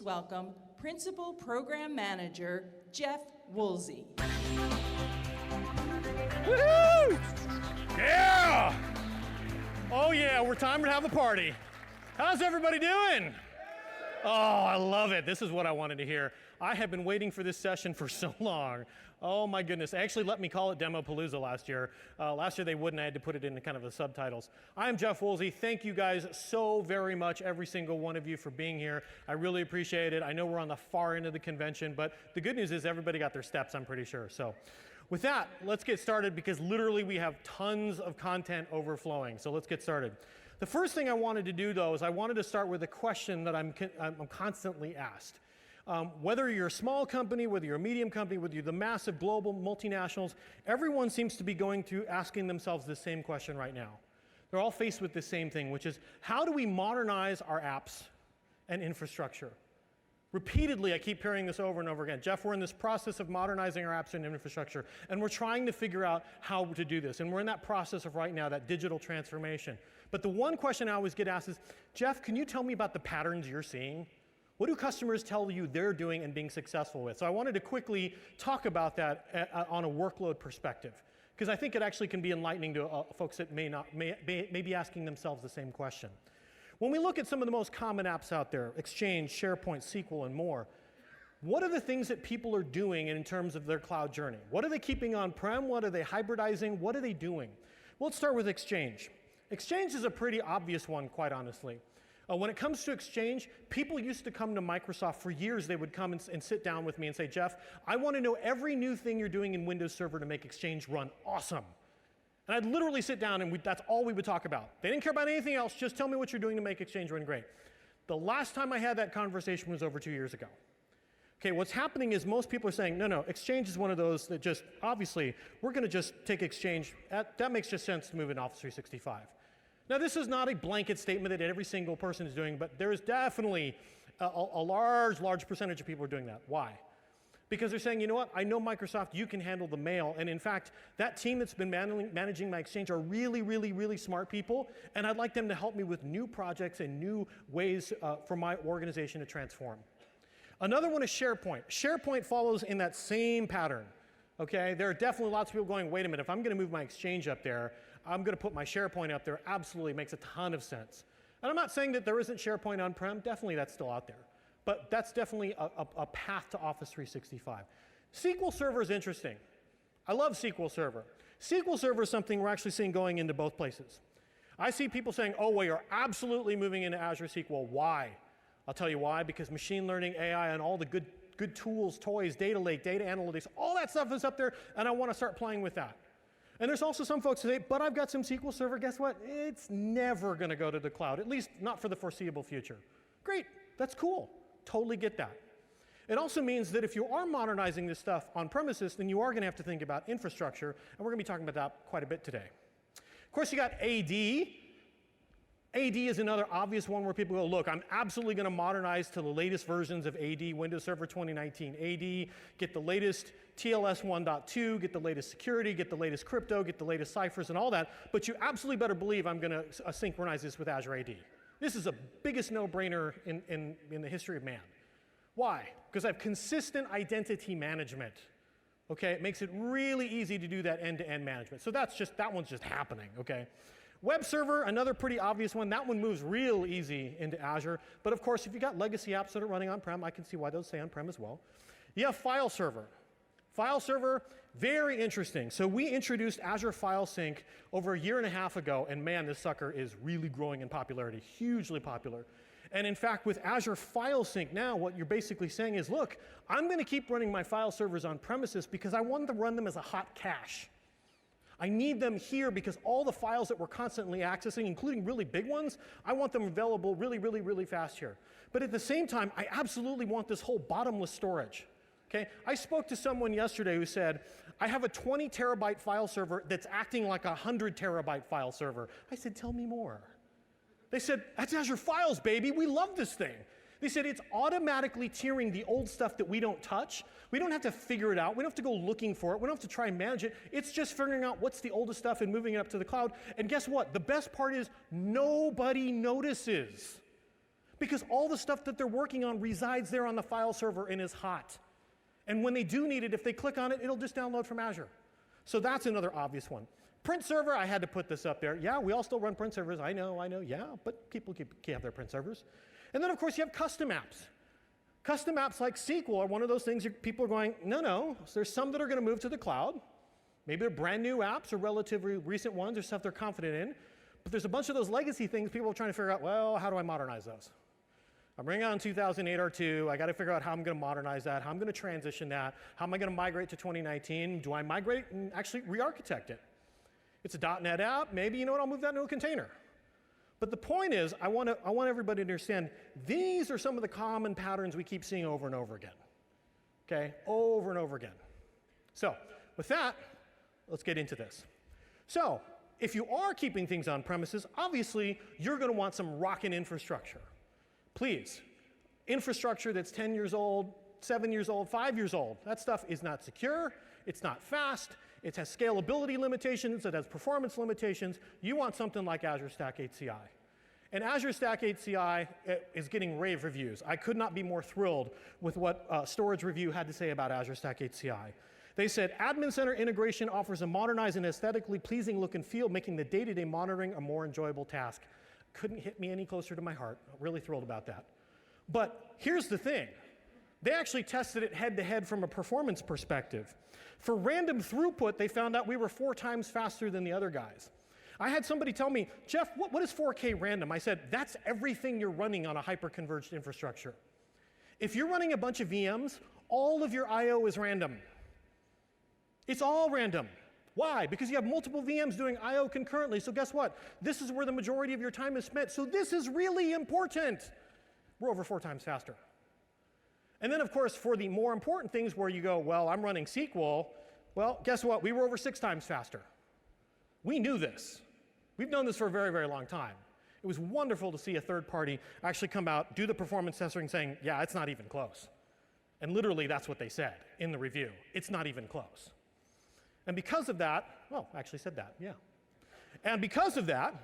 Please welcome Principal Program Manager Jeff Woolsey. Woohoo! Yeah! Oh yeah, we're time to have a party. How's everybody doing? Oh, I love it. This is what I wanted to hear. I have been waiting for this session for so long. Oh my goodness. They actually let me call it Demopalooza last year. Last year they wouldn't. I had to put it in kind of the subtitles. I'm Jeff Woolsey. Thank you guys so very much, every single one of you, for being here. I really appreciate it. I know we're on the far end of the convention, but the good news is everybody got their steps, I'm pretty sure. So with that, let's get started, because literally we have tons of content overflowing. So let's get started. The first thing I wanted to do, though, is I wanted to start with a question that I'm constantly asked. Whether you're a small company, whether you're a medium company, whether you're the massive global multinationals, everyone seems to be going through asking themselves the same question right now. They're all faced with the same thing, which is, how do we modernize our apps and infrastructure? Repeatedly, I keep hearing this over and over again. Jeff, we're in this process of modernizing our apps and infrastructure, and we're trying to figure out how to do this. And we're in that process of right now, that digital transformation. But the one question I always get asked is, Jeff, can you tell me about the patterns you're seeing? What do customers tell you they're doing and being successful with? So I wanted to quickly talk about that on a workload perspective, because I think it actually can be enlightening to folks that may be asking themselves the same question. When we look at some of the most common apps out there, Exchange, SharePoint, SQL, and more, what are the things that people are doing in terms of their cloud journey? What are they keeping on-prem? What are they hybridizing? What are they doing? Well, let's start with Exchange. Exchange is a pretty obvious one, quite honestly. When it comes to Exchange, people used to come to Microsoft for years. They would come and sit down with me and say, Jeff, I want to know every new thing you're doing in Windows Server to make Exchange run awesome. And I'd literally sit down and that's all we would talk about. They didn't care about anything else. Just tell me what you're doing to make Exchange run great. The last time I had that conversation was over 2 years ago. Okay, what's happening is most people are saying, no, Exchange is one of those that just, obviously, we're going to just take Exchange. That makes just sense to move in Office 365. Now, this is not a blanket statement that every single person is doing, but there is definitely a large percentage of people are doing that. Why? Because they're saying, you know what, I know Microsoft, you can handle the mail, and in fact, that team that's been managing my Exchange are really smart people, and I'd like them to help me with new projects and new ways for my organization to transform. Another one is SharePoint. SharePoint follows in that same pattern. Okay, there are definitely lots of people going, wait a minute, if I'm going to move my Exchange up there, I'm going to put my SharePoint up there. Absolutely makes a ton of sense. And I'm not saying that there isn't SharePoint on-prem. Definitely that's still out there. But that's definitely a path to Office 365. SQL Server is interesting. I love SQL Server. SQL Server is something we're actually seeing going into both places. I see people saying, oh, we are absolutely moving into Azure SQL. Why? I'll tell you why. Because machine learning, AI, and all the good tools, toys, data lake, data analytics, all that stuff is up there, and I want to start playing with that. And there's also some folks who say, but I've got some SQL Server. Guess what? It's never going to go to the cloud, at least not for the foreseeable future. Great. That's cool. Totally get that. It also means that if you are modernizing this stuff on premises, then you are going to have to think about infrastructure, and we're going to be talking about that quite a bit today. Of course, you got AD. AD is another obvious one where people go, look, I'm absolutely going to modernize to the latest versions of AD, Windows Server 2019 AD, get the latest TLS 1.2, get the latest security, get the latest crypto, get the latest ciphers and all that, but you absolutely better believe I'm going to synchronize this with Azure AD. This is the biggest no-brainer in the history of man. Why? Because I have consistent identity management. Okay, it makes it really easy to do that end-to-end management. So that one's just happening, okay? Web server, another pretty obvious one. That one moves real easy into Azure. But of course, if you got legacy apps that are running on-prem, I can see why those stay on-prem as well. You have file server. File server, very interesting. So we introduced Azure File Sync over 1.5 years ago, and man, this sucker is really growing in popularity, hugely popular. And in fact, with Azure File Sync now, what you're basically saying is, look, I'm going to keep running my file servers on premises because I want to run them as a hot cache. I need them here because all the files that we're constantly accessing, including really big ones, I want them available really fast here. But at the same time, I absolutely want this whole bottomless storage. Okay? I spoke to someone yesterday who said, I have a 20 terabyte file server that's acting like a 100 terabyte file server. I said, tell me more. They said, that's Azure Files, baby. We love this thing. They said it's automatically tiering the old stuff that we don't touch. We don't have to figure it out. We don't have to go looking for it. We don't have to try and manage it. It's just figuring out what's the oldest stuff and moving it up to the cloud. And guess what? The best part is nobody notices. because all the stuff that they're working on resides there on the file server and is hot. And when they do need it, if they click on it, it'll just download from Azure. So that's another obvious one. Print server, I had to put this up there. Yeah, we all still run print servers. I know, yeah, but people can't have their print servers. And then, of course, you have custom apps. Custom apps like SQL are one of those things people are going, no. So there's some that are going to move to the cloud. Maybe they're brand new apps or relatively recent ones or stuff they're confident in. But there's a bunch of those legacy things people are trying to figure out, well, how do I modernize those? I'm bringing on 2008 R2. I got to figure out how I'm going to modernize that, how I'm going to transition that, how am I going to migrate to 2019? Do I migrate and actually re-architect it? It's a .NET app. Maybe, you know what, I'll move that into a container. But the point is, I want everybody to understand, these are some of the common patterns we keep seeing over and over again. Okay? Over and over again. So, with that, let's get into this. So, if you are keeping things on premises, obviously, you're going to want some rockin' infrastructure. Please, infrastructure that's 10 years old, 7 years old, 5 years old, that stuff is not secure, it's not fast, it has scalability limitations, it has performance limitations. You want something like Azure Stack HCI. And Azure Stack HCI is getting rave reviews. I could not be more thrilled with what Storage Review had to say about Azure Stack HCI. They said, Admin Center integration offers a modernized and aesthetically pleasing look and feel, making the day-to-day monitoring a more enjoyable task. Couldn't hit me any closer to my heart. I'm really thrilled about that. But here's the thing. They actually tested it head-to-head from a performance perspective. For random throughput, they found out we were 4 times faster than the other guys. I had somebody tell me, Jeff, what is 4K random? I said, that's everything you're running on a hyper-converged infrastructure. If you're running a bunch of VMs, all of your I/O is random. It's all random. Why? Because you have multiple VMs doing I/O concurrently. So guess what? This is where the majority of your time is spent. So this is really important. We're over 4 times faster. And then, of course, for the more important things where you go, well, I'm running SQL, well, guess what? We were over 6 times faster. We knew this. We've known this for a very, very long time. It was wonderful to see a third party actually come out, do the performance testing, saying, yeah, it's not even close. And literally, that's what they said in the review. It's not even close. And because of that, well, I actually said that, yeah. And because of that,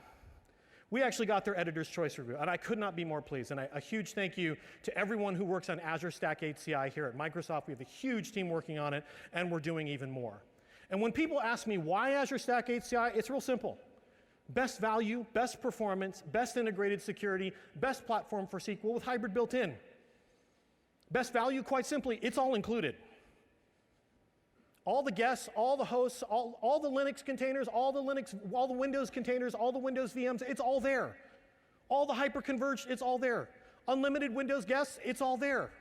we actually got their Editor's Choice review, and I could not be more pleased. And a huge thank you to everyone who works on Azure Stack HCI here at Microsoft. We have a huge team working on it, and we're doing even more. And when people ask me why Azure Stack HCI, it's real simple. Best value, best performance, best integrated security, best platform for SQL with hybrid built in. Best value, quite simply, it's all included. All the guests, all the hosts, all the Linux containers, all the Windows containers, all the Windows VMs, it's all there. All the hyper-converged, it's all there. Unlimited Windows guests, it's all there.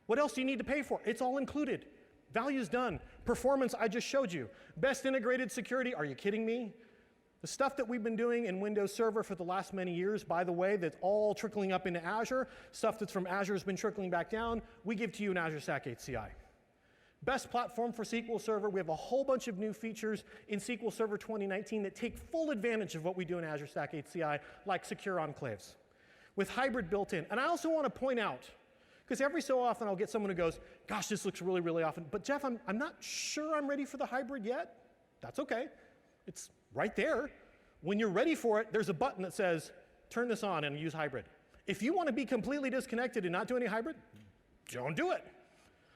What else do you need to pay for? It's all included. Value's done. Performance, I just showed you. Best integrated security, are you kidding me? The stuff that we've been doing in Windows Server for the last many years, by the way, that's all trickling up into Azure, stuff that's from Azure has been trickling back down, we give to you in Azure Stack HCI. Best platform for SQL Server. We have a whole bunch of new features in SQL Server 2019 that take full advantage of what we do in Azure Stack HCI, like secure enclaves, with hybrid built in. And I also want to point out, because every so often I'll get someone who goes, gosh, this looks really, really often, but Jeff, I'm not sure I'm ready for the hybrid yet. That's okay. It's right there. When you're ready for it, there's a button that says, turn this on and use hybrid. If you want to be completely disconnected and not do any hybrid, don't do it.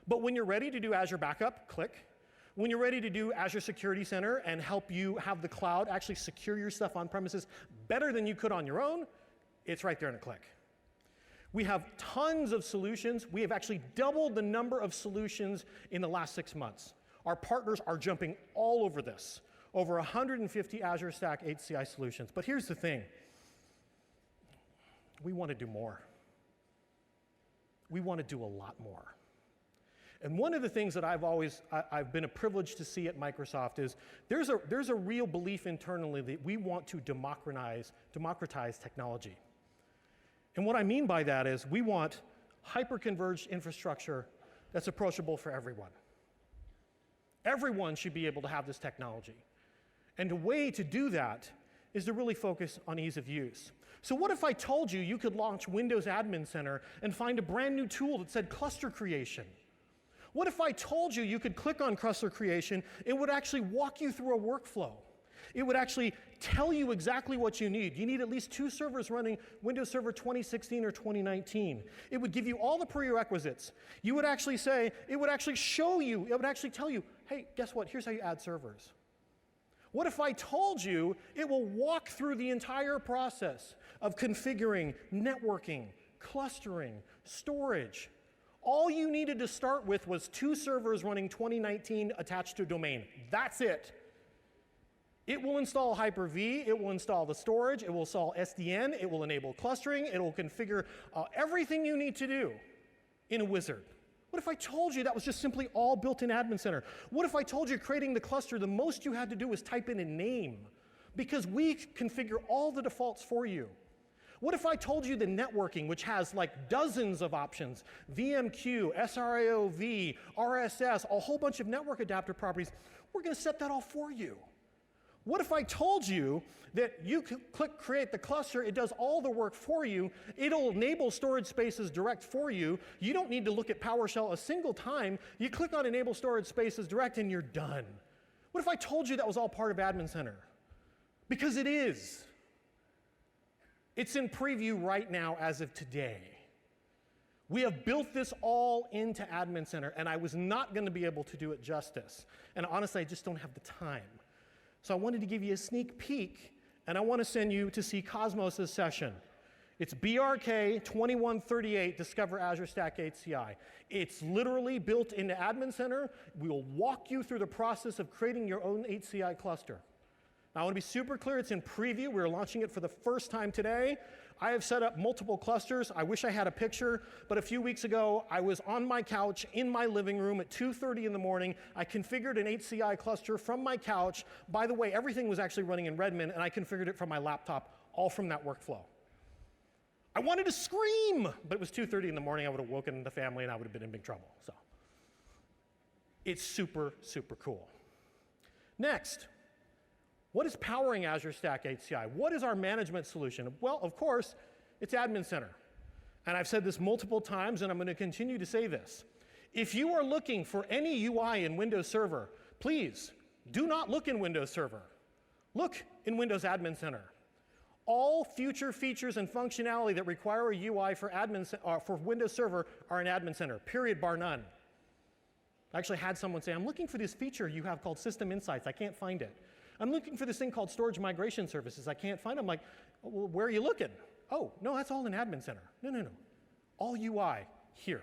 But when you're ready to do Azure Backup, click. When you're ready to do Azure Security Center and help you have the cloud actually secure your stuff on premises better than you could on your own, it's right there in a click. We have tons of solutions. We have actually doubled the number of solutions in the last 6 months. Our partners are jumping all over this. Over 150 Azure Stack HCI solutions. But here's the thing. We want to do more. We want to do a lot more. And one of the things that I've been a privilege to see at Microsoft is there's a real belief internally that we want to democratize technology. And what I mean by that is we want hyper-converged infrastructure that's approachable for everyone. Everyone should be able to have this technology. And the way to do that is to really focus on ease of use. So what if I told you you could launch Windows Admin Center and find a brand new tool that said cluster creation? What if I told you you could click on cluster creation, it would actually walk you through a workflow? It would actually tell you exactly what you need. You need at least 2 servers running Windows Server 2016 or 2019. It would give you all the prerequisites. You would actually say, it would actually show you, it would actually tell you, hey, guess what? Here's how you add servers. What if I told you it will walk through the entire process of configuring, networking, clustering, storage? All you needed to start with was 2 servers running 2019 attached to a domain. That's it. It will install Hyper-V, it will install the storage, it will install SDN, it will enable clustering, it will configure everything you need to do in a wizard. What if I told you that was just simply all built in Admin Center? What if I told you creating the cluster, the most you had to do was type in a name? Because we configure all the defaults for you. What if I told you the networking, which has like dozens of options, VMQ, SRIOV, RSS, a whole bunch of network adapter properties, we're going to set that all for you. What if I told you that you click create the cluster, it does all the work for you, it'll enable storage spaces direct for you, you don't need to look at PowerShell a single time, you click on enable storage spaces direct and you're done. What if I told you that was all part of Admin Center? Because it is. It's in preview right now as of today. We have built this all into Admin Center, and I was not going to be able to do it justice. And honestly, I just don't have the time. So I wanted to give you a sneak peek, and I want to send you to see Cosmos' session. It's BRK3182, Discover Azure Stack HCI. It's literally built into Admin Center. We will walk you through the process of creating your own HCI cluster. Now, I want to be super clear, it's in preview. We're launching it for the first time today. I have set up multiple clusters. I wish I had a picture, but a few weeks ago, I was on my couch in my living room at 2:30 in the morning. I configured an HCI cluster from my couch. By the way, everything was actually running in Redmond, and I configured it from my laptop, all from that workflow. I wanted to scream, but it was 2:30 in the morning. I would have woken the family, and I would have been in big trouble. So it's super, super cool. Next. What is powering Azure Stack HCI? What is our management solution? Well, of course, it's Admin Center. And I've said this multiple times, and I'm going to continue to say this. If you are looking for any UI in Windows Server, please do not look in Windows Server. Look in Windows Admin Center. All future features and functionality that require a UI for Windows Server are in Admin Center, period, bar none. I actually had someone say, I'm looking for this feature you have called System Insights. I can't find it. I'm looking for this thing called Storage Migration Services. I can't find it. I'm like, well, where are you looking? Oh, no, that's all in Admin Center. No. All UI here.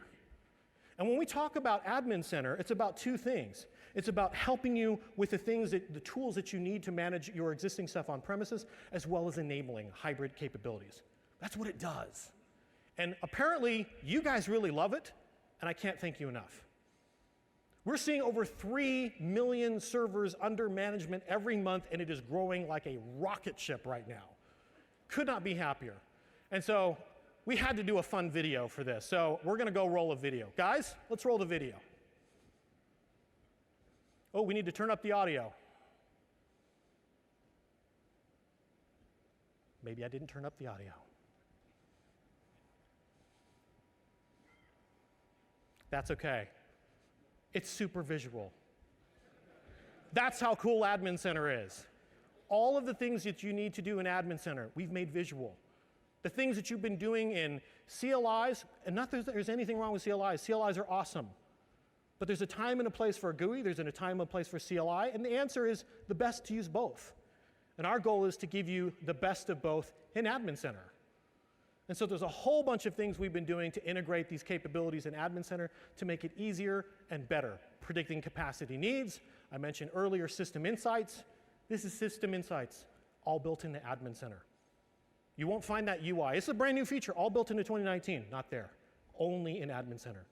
And when we talk about Admin Center, it's about 2 things. It's about helping you with the tools that you need to manage your existing stuff on premises, as well as enabling hybrid capabilities. That's what it does. And apparently, you guys really love it, and I can't thank you enough. We're seeing over 3 million servers under management every month, and it is growing like a rocket ship right now. Could not be happier. And so we had to do a fun video for this. So we're going to go roll a video. Guys, let's roll the video. Oh, we need to turn up the audio. Maybe I didn't turn up the audio. That's okay. It's super visual. That's how cool Admin Center is. All of the things that you need to do in Admin Center, we've made visual. The things that you've been doing in CLIs, and not that there's anything wrong with CLIs. CLIs are awesome. But there's a time and a place for a GUI, there's a time and a place for CLI, and the answer is the best to use both. And our goal is to give you the best of both in Admin Center. And so there's a whole bunch of things we've been doing to integrate these capabilities in Admin Center to make it easier and better. Predicting capacity needs. I mentioned earlier System Insights. This is System Insights, all built into Admin Center. You won't find that UI. It's a brand new feature, all built into 2019. Not there, only in Admin Center.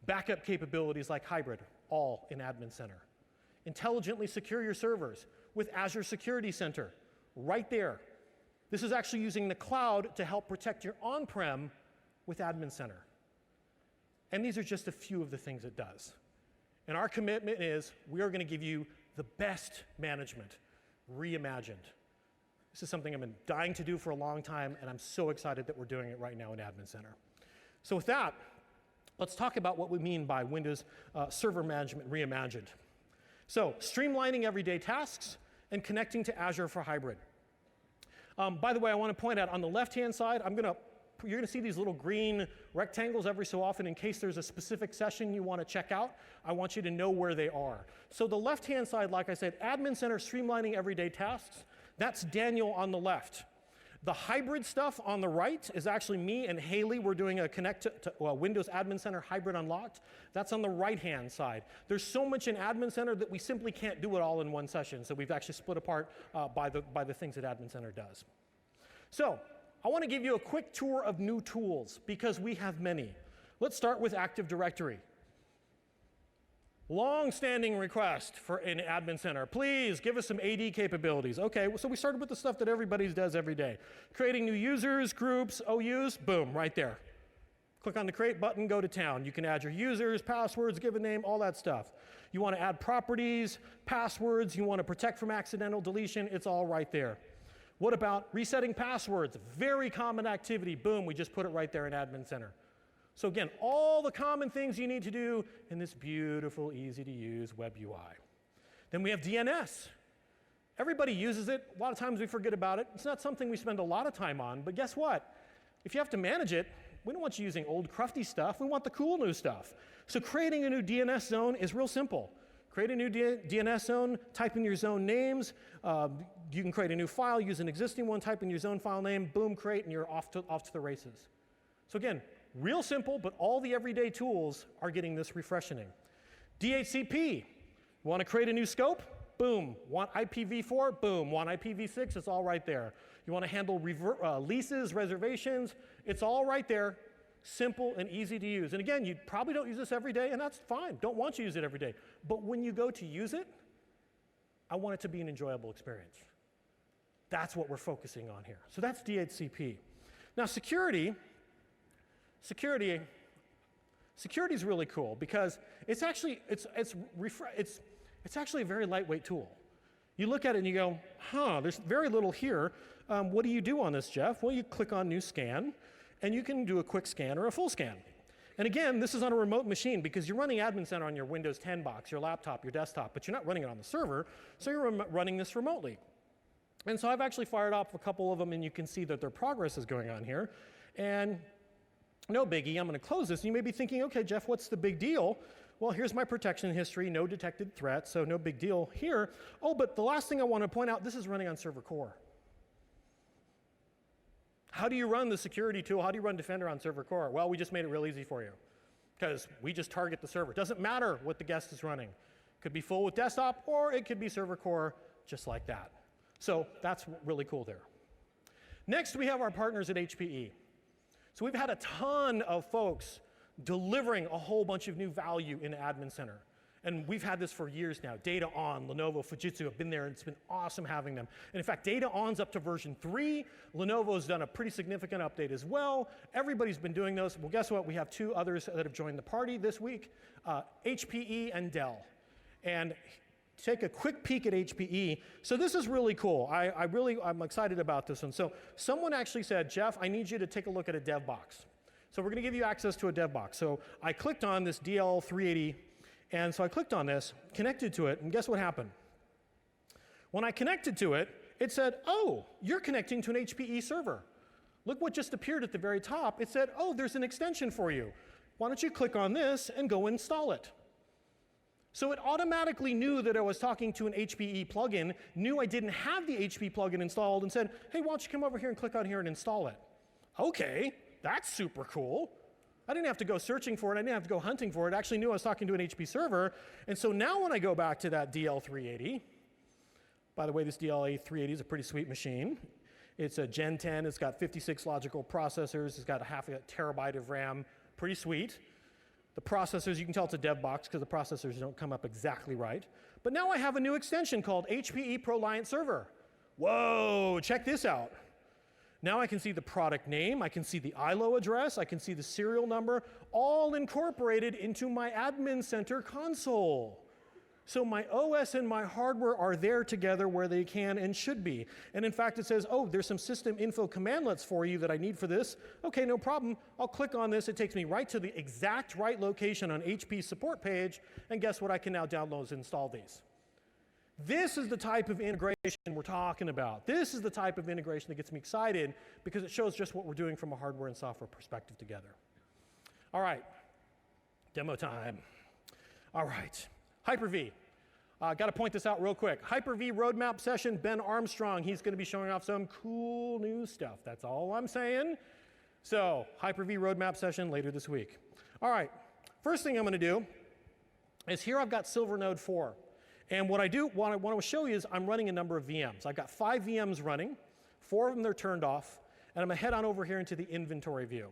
Backup capabilities like hybrid, all in Admin Center. Intelligently secure your servers with Azure Security Center, right there. This is actually using the cloud to help protect your on-prem with Admin Center. And these are just a few of the things it does. And our commitment is we are going to give you the best management, reimagined. This is something I've been dying to do for a long time, and I'm so excited that we're doing it right now in Admin Center. So with that, let's talk about what we mean by Windows Server Management Reimagined. So streamlining everyday tasks, and connecting to Azure for hybrid. By the way, I want to point out on the left-hand side, you're going to see these little green rectangles every so often in case there's a specific session you want to check out. I want you to know where they are. So the left-hand side, like I said, Admin Center streamlining everyday tasks. That's Daniel on the left. The hybrid stuff on the right is actually me and Haley. We're doing a connect to Windows Admin Center Hybrid Unlocked. That's on the right-hand side. There's so much in Admin Center that we simply can't do it all in one session, so we've actually split apart by the things that Admin Center does. So I want to give you a quick tour of new tools because we have many. Let's start with Active Directory. Long-standing request for an Admin Center. Please give us some AD capabilities. Okay, so we started with the stuff that everybody does every day. Creating new users, groups, OUs, boom, right there. Click on the Create button, go to town. You can add your users, passwords, give a name, all that stuff. You want to add properties, passwords, you want to protect from accidental deletion, it's all right there. What about resetting passwords? Very common activity. Boom, we just put it right there in Admin Center. So again, all the common things you need to do in this beautiful, easy-to-use web UI. Then we have DNS. Everybody uses it. A lot of times we forget about it. It's not something we spend a lot of time on, but guess what? If you have to manage it, we don't want you using old, crufty stuff. We want the cool new stuff. So creating a new DNS zone is real simple. Create a new DNS zone, type in your zone names. You can create a new file, use an existing one, type in your zone file name, boom, create, and you're off to the races. So again, real simple, but all the everyday tools are getting this refreshing. DHCP, want to create a new scope? Boom. Want IPv4? Boom. Want IPv6? It's all right there. You want to handle leases, reservations? It's all right there. Simple and easy to use. And again, you probably don't use this every day, and that's fine. Don't want you to use it every day. But when you go to use it, I want it to be an enjoyable experience. That's what we're focusing on here. So that's DHCP. Now security is really cool because it's actually a very lightweight tool. You look at it and you go, there's very little here. What do you do on this, Jeff? Well, you click on New Scan, and you can do a quick scan or a full scan. And again, this is on a remote machine because you're running Admin Center on your Windows 10 box, your laptop, your desktop, but you're not running it on the server, so you're running this remotely. And so I've actually fired off a couple of them, and you can see that their progress is going on here. And no biggie, I'm going to close this. And you may be thinking, okay, Jeff, what's the big deal? Well, here's my protection history, no detected threats, so no big deal here. Oh, but the last thing I want to point out, this is running on server core. How do you run the security tool? How do you run Defender on server core? Well, we just made it real easy for you because we just target the server. It doesn't matter what the guest is running. It could be full with desktop, or it could be server core, just like that. So that's really cool there. Next, we have our partners at HPE. So we've had a ton of folks delivering a whole bunch of new value in Admin Center. And we've had this for years now. Data On, Lenovo, Fujitsu have been there, and it's been awesome having them. And in fact, Data On's up to version 3. Lenovo's done a pretty significant update as well. Everybody's been doing those. Well, guess what? We have 2 others that have joined the party this week, HPE and Dell. And take a quick peek at HPE. So this is really cool. I'm excited about this one. So someone actually said, Jeff, I need you to take a look at a dev box. So we're going to give you access to a dev box. So I clicked on this DL380, and so I clicked on this, connected to it, and guess what happened? When I connected to it, it said, oh, you're connecting to an HPE server. Look what just appeared at the very top. It said, oh, there's an extension for you. Why don't you click on this and go install it? So it automatically knew that I was talking to an HPE plugin, knew I didn't have the HPE plugin installed, and said, hey, why don't you come over here and click on here and install it? Okay, that's super cool. I didn't have to go searching for it. I didn't have to go hunting for it. I actually knew I was talking to an HP server. And so now when I go back to that DL380, by the way, this DL380 is a pretty sweet machine. It's a Gen 10. It's got 56 logical processors. It's got a terabyte of RAM. Pretty sweet. The processors, you can tell it's a dev box because the processors don't come up exactly right. But now I have a new extension called HPE ProLiant Server. Whoa, check this out. Now I can see the product name, I can see the ILO address, I can see the serial number, all incorporated into my Admin Center console. So my OS and my hardware are there together where they can and should be. And in fact, it says, oh, there's some system info commandlets for you that I need for this. Okay, no problem. I'll click on this. It takes me right to the exact right location on HP's support page. And guess what? I can now download and install these. This is the type of integration we're talking about. This is the type of integration that gets me excited because it shows just what we're doing from a hardware and software perspective together. All right, demo time. All right, Hyper-V. Got to point this out real quick. Hyper-V roadmap session, Ben Armstrong. He's going to be showing off some cool new stuff. That's all I'm saying. So, Hyper-V roadmap session later this week. All right, first thing I'm going to do is here I've got Silvernode 4. And what I want to show you is I'm running a number of VMs. I've got 5 VMs running, 4 of them they're turned off, and I'm going to head on over here into the inventory view.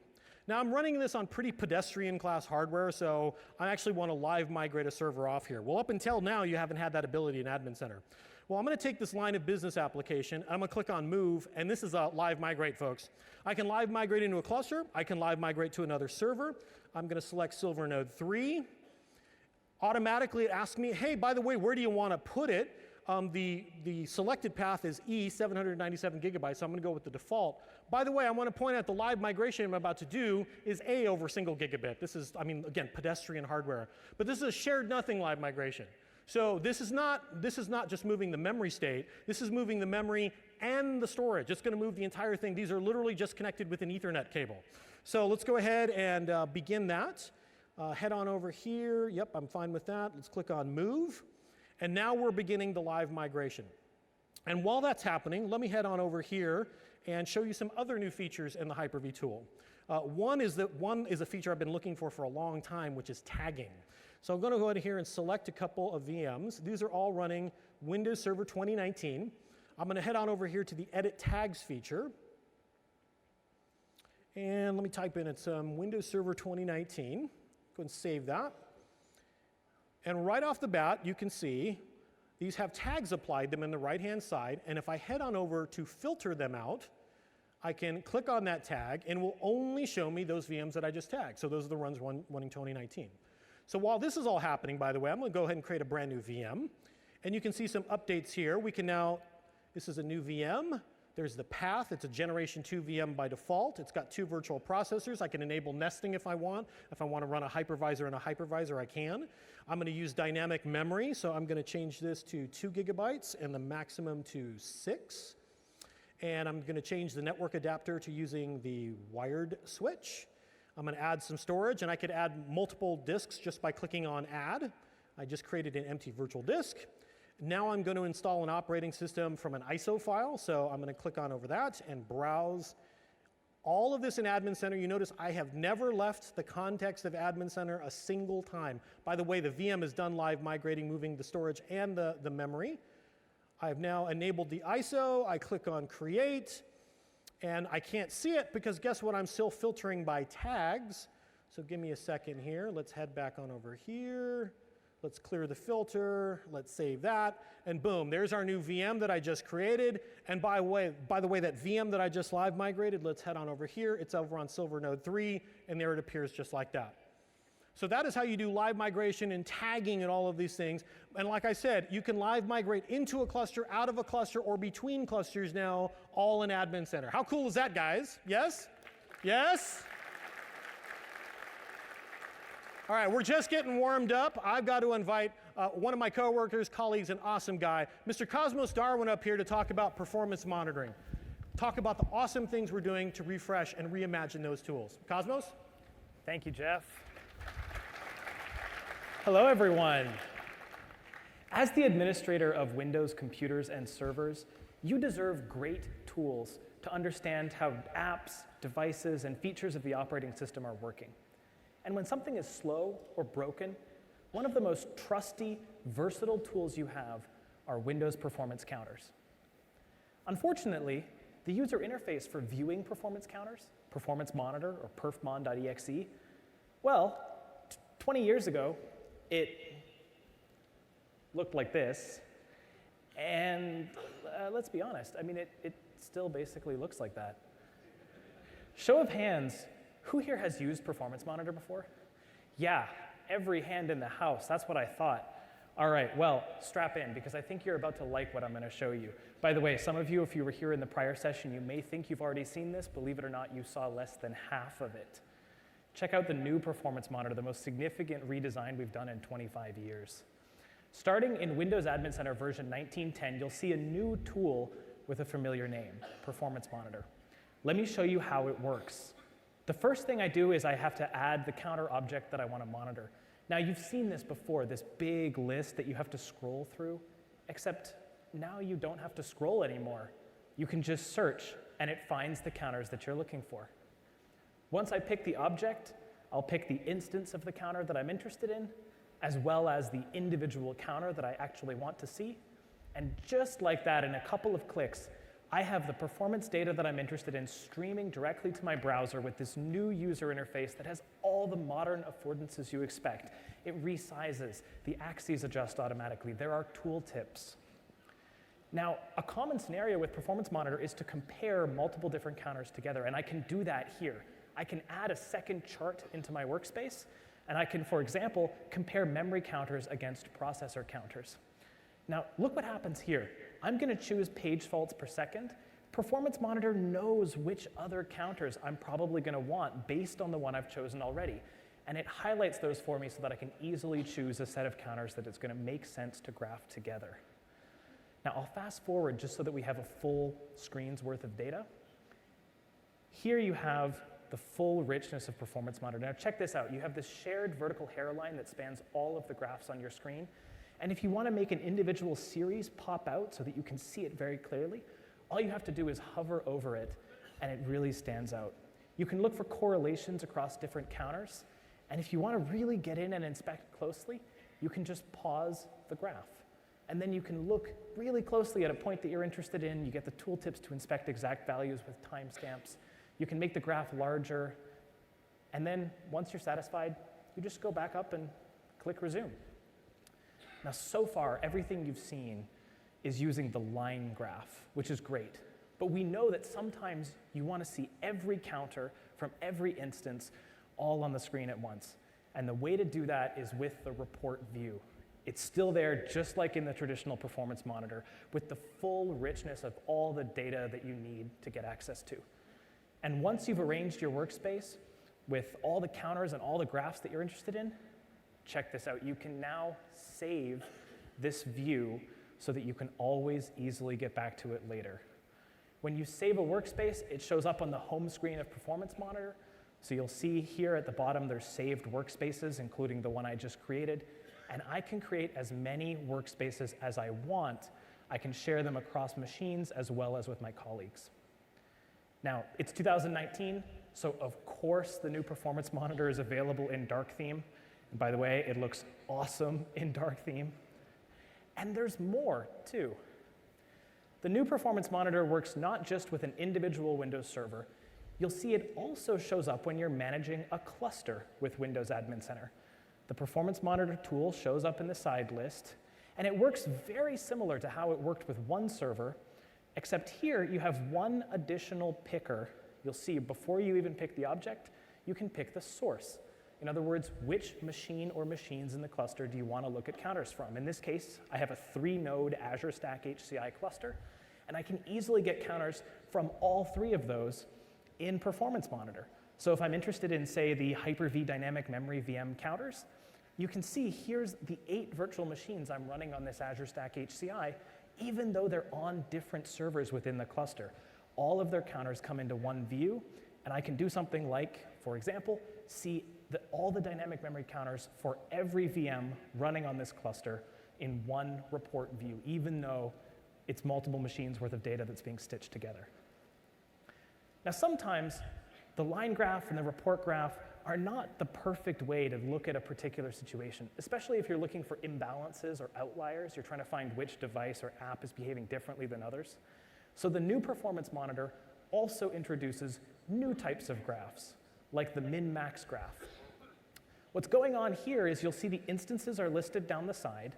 Now I'm running this on pretty pedestrian class hardware, so I actually want to live migrate a server off here. Well, up until now, you haven't had that ability in Admin Center. Well, I'm going to take this line of business application, and I'm going to click on Move, and this is a live migrate, folks. I can live migrate into a cluster. I can live migrate to another server. I'm going to select Silvernode 3. Automatically it asks me, hey, by the way, where do you want to put it? The selected path is E, 797 gigabytes, so I'm going to go with the default. By the way, I want to point out the live migration I'm about to do is A over single gigabit. This is, I mean, again, pedestrian hardware. But this is a shared nothing live migration. So this is not just moving the memory state. This is moving the memory and the storage. It's going to move the entire thing. These are literally just connected with an Ethernet cable. So let's go ahead and begin that. Head on over here. Yep, I'm fine with that. Let's click on Move. And now we're beginning the live migration. And while that's happening, let me head on over here and show you some other new features in the Hyper-V tool. One is a feature I've been looking for a long time, which is tagging. So I'm going to go ahead here and select a couple of VMs. These are all running Windows Server 2019. I'm going to head on over here to the Edit Tags feature. And let me type in, it's Windows Server 2019. Go and save that. And right off the bat, you can see these have tags applied them in the right-hand side. And if I head on over to filter them out, I can click on that tag and it will only show me those VMs that I just tagged. So those are the ones running 2019. So while this is all happening, by the way, I'm going to go ahead and create a brand new VM. And you can see some updates here. We can now, this is a new VM. There's the path. It's a Generation 2 VM by default. It's got 2 virtual processors. I can enable nesting if I want. If I want to run a hypervisor and a hypervisor, I can. I'm going to use dynamic memory, so I'm going to change this to 2 gigabytes and the maximum to 6. And I'm going to change the network adapter to using the wired switch. I'm going to add some storage, and I could add multiple disks just by clicking on Add. I just created an empty virtual disk. Now I'm going to install an operating system from an ISO file, so I'm going to click on over that and browse. All of this in Admin Center, you notice I have never left the context of Admin Center a single time. By the way, the VM is done live migrating, moving the storage and the memory. I've now enabled the ISO. I click on Create, and I can't see it because guess what? I'm still filtering by tags. So give me a second here. Let's head back on over here. Let's clear the filter, let's save that, and boom, there's our new VM that I just created. And by the way, that VM that I just live migrated, let's head on over here. It's over on Silvernode 3, and there it appears just like that. So that is how you do live migration and tagging and all of these things. And like I said, you can live migrate into a cluster, out of a cluster, or between clusters now, all in Admin Center. How cool is that, guys? Yes? Yes? All right, we're just getting warmed up. I've got to invite one of my coworkers, colleagues, an awesome guy, Mr. Cosmos Darwin, up here to talk about performance monitoring. Talk about the awesome things we're doing to refresh and reimagine those tools. Cosmos? Thank you, Jeff. Hello, everyone. As the administrator of Windows computers and servers, you deserve great tools to understand how apps, devices, and features of the operating system are working. And when something is slow or broken, one of the most trusty, versatile tools you have are Windows performance counters. Unfortunately, the user interface for viewing performance counters, Performance Monitor or perfmon.exe, well, 20 years ago, it looked like this. And let's be honest, I mean, it still basically looks like that. Show of hands, who here has used Performance Monitor before? Yeah, every hand in the house. That's what I thought. All right, well, strap in, because I think you're about to like what I'm going to show you. By the way, some of you, if you were here in the prior session, you may think you've already seen this. Believe it or not, you saw less than half of it. Check out the new Performance Monitor, the most significant redesign we've done in 25 years. Starting in Windows Admin Center version 19.10, you'll see a new tool with a familiar name, Performance Monitor. Let me show you how it works. The first thing I do is I have to add the counter object that I want to monitor. Now, you've seen this before, this big list that you have to scroll through, except now you don't have to scroll anymore. You can just search, and it finds the counters that you're looking for. Once I pick the object, I'll pick the instance of the counter that I'm interested in, as well as the individual counter that I actually want to see. And just like that, in a couple of clicks, I have the performance data that I'm interested in streaming directly to my browser with this new user interface that has all the modern affordances you expect. It resizes, the axes adjust automatically, there are tooltips. Now, a common scenario with Performance Monitor is to compare multiple different counters together, and I can do that here. I can add a second chart into my workspace, and I can, for example, compare memory counters against processor counters. Now, look what happens here. I'm going to choose page faults per second. Performance Monitor knows which other counters I'm probably going to want based on the one I've chosen already. And it highlights those for me so that I can easily choose a set of counters that it's going to make sense to graph together. Now, I'll fast forward just so that we have a full screen's worth of data. Here you have the full richness of Performance Monitor. Now, check this out. You have this shared vertical hairline that spans all of the graphs on your screen. And if you want to make an individual series pop out so that you can see it very clearly, all you have to do is hover over it, and it really stands out. You can look for correlations across different counters, and if you want to really get in and inspect closely, you can just pause the graph. And then you can look really closely at a point that you're interested in. You get the tooltips to inspect exact values with timestamps. You can make the graph larger, and then once you're satisfied, you just go back up and click resume. Now, so far, everything you've seen is using the line graph, which is great. But we know that sometimes you want to see every counter from every instance all on the screen at once. And the way to do that is with the report view. It's still there, just like in the traditional Performance Monitor, with the full richness of all the data that you need to get access to. And once you've arranged your workspace with all the counters and all the graphs that you're interested in, check this out. You can now save this view so that you can always easily get back to it later. When you save a workspace, it shows up on the home screen of Performance Monitor. So you'll see here at the bottom there's saved workspaces, including the one I just created. And I can create as many workspaces as I want. I can share them across machines as well as with my colleagues. Now, it's 2019, so of course the new Performance Monitor is available in dark theme. And by the way, it looks awesome in dark theme. And there's more, too. The new Performance Monitor works not just with an individual Windows server. You'll see it also shows up when you're managing a cluster with Windows Admin Center. The Performance Monitor tool shows up in the side list, and it works very similar to how it worked with one server, except here you have one additional picker. You'll see before you even pick the object, you can pick the source. In other words, which machine or machines in the cluster do you want to look at counters from? In this case, I have a 3-node Azure Stack HCI cluster, and I can easily get counters from all 3 of those in Performance Monitor. So if I'm interested in, say, the Hyper-V Dynamic Memory VM counters, you can see here's the 8 virtual machines I'm running on this Azure Stack HCI, even though they're on different servers within the cluster. All of their counters come into one view, and I can do something like, for example, see all the dynamic memory counters for every VM running on this cluster in one report view, even though it's multiple machines worth of data that's being stitched together. Now, sometimes the line graph and the report graph are not the perfect way to look at a particular situation, especially if you're looking for imbalances or outliers. You're trying to find which device or app is behaving differently than others. So the new Performance Monitor also introduces new types of graphs, like the min-max graph. What's going on here is you'll see the instances are listed down the side,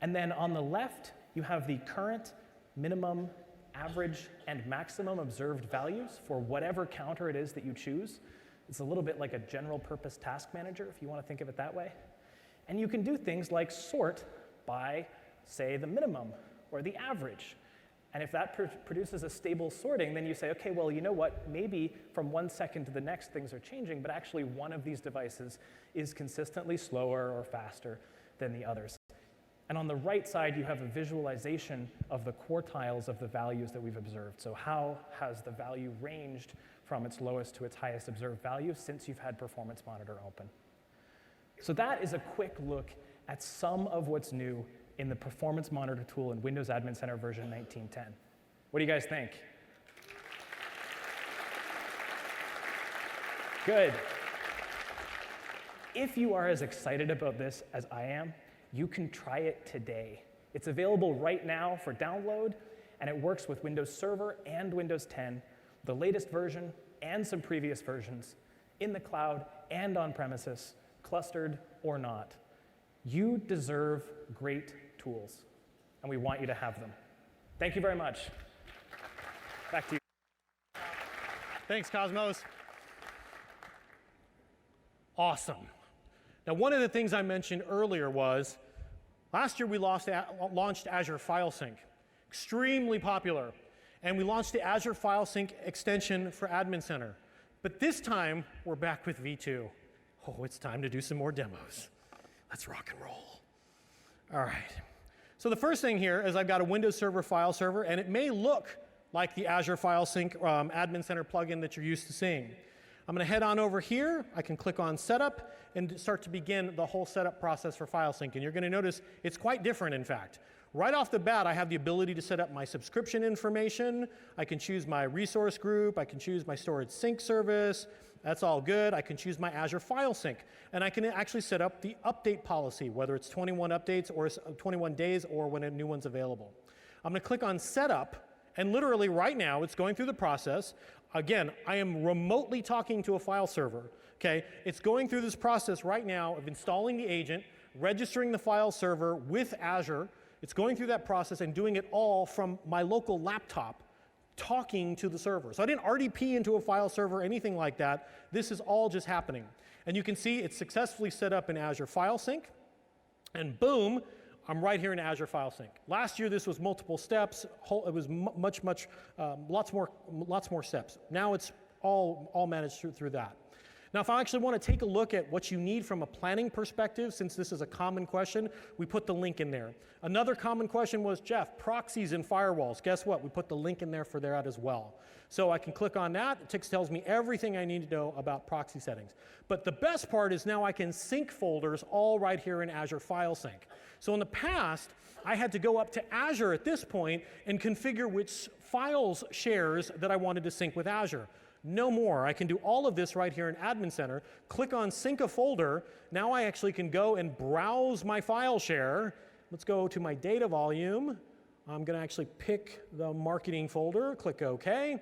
and then on the left, you have the current, minimum, average, and maximum observed values for whatever counter it is that you choose. It's a little bit like a general purpose task manager, if you want to think of it that way. And you can do things like sort by, say, the minimum or the average. And if that produces a stable sorting, then you say, okay, well, you know what? Maybe from one second to the next, things are changing, but actually one of these devices is consistently slower or faster than the others. And on the right side, you have a visualization of the quartiles of the values that we've observed. So how has the value ranged from its lowest to its highest observed value since you've had Performance Monitor open? So that is a quick look at some of what's new in the Performance Monitor tool in Windows Admin Center version 19.10. What do you guys think? Good. If you are as excited about this as I am, you can try it today. It's available right now for download, and it works with Windows Server and Windows 10, the latest version and some previous versions, in the cloud and on premises, clustered or not. You deserve great tools, and we want you to have them. Thank you very much. Back to you. Thanks, Cosmos. Awesome. Now, one of the things I mentioned earlier was, last year we launched Azure File Sync, extremely popular. And we launched the Azure File Sync extension for Admin Center. But this time, we're back with V2. Oh, it's time to do some more demos. Let's rock and roll. All right. So the first thing here is I've got a Windows Server file server, and it may look like the Azure File Sync Admin Center plugin that you're used to seeing. I'm going to head on over here. I can click on Setup and start to begin the whole setup process for File Sync. And you're going to notice it's quite different, in fact. Right off the bat, I have the ability to set up my subscription information. I can choose my resource group. I can choose my storage sync service. That's all good. I can choose my Azure File Sync. And I can actually set up the update policy, whether it's 21 updates or 21 days or when a new one's available. I'm going to click on Setup, and literally right now, it's going through the process. Again, I am remotely talking to a file server. Okay? It's going through this process right now of installing the agent, registering the file server with Azure. It's going through that process and doing it all from my local laptop, talking to the server. So I didn't RDP into a file server or anything like that. This is all just happening. And you can see it's successfully set up in Azure File Sync. And boom, I'm right here in Azure File Sync. Last year, this was multiple steps. It was lots more steps. Now it's all managed through that. Now, if I actually want to take a look at what you need from a planning perspective, since this is a common question, we put the link in there. Another common question was, Jeff, proxies and firewalls. Guess what? We put the link in there for that as well. So I can click on that. It tells me everything I need to know about proxy settings. But the best part is now I can sync folders all right here in Azure File Sync. So in the past, I had to go up to Azure at this point and configure which files shares that I wanted to sync with Azure. No more. I can do all of this right here in Admin Center, click on Sync a Folder. Now I actually can go and browse my file share. Let's go to my data volume. I'm going to actually pick the marketing folder, click OK.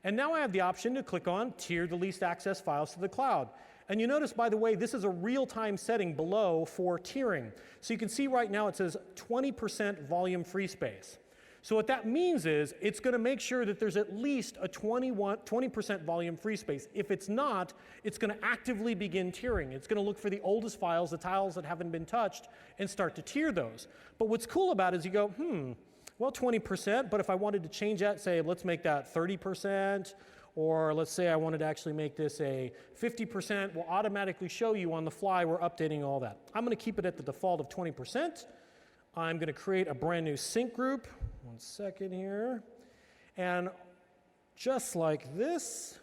And now I have the option to click on Tier the least access files to the cloud. And you notice, by the way, this is a real-time setting below for tiering. So you can see right now it says 20% volume free space. So what that means is it's going to make sure that there's at least a 20% volume free space. If it's not, it's going to actively begin tiering. It's going to look for the oldest files, the tiles that haven't been touched, and start to tier those. But what's cool about it is you go, well, 20%, but if I wanted to change that, say, let's make that 30%, or let's say I wanted to actually make this a 50%, we'll automatically show you on the fly we're updating all that. I'm going to keep it at the default of 20%. I'm going to create a brand new sync group. One second here. And just like this,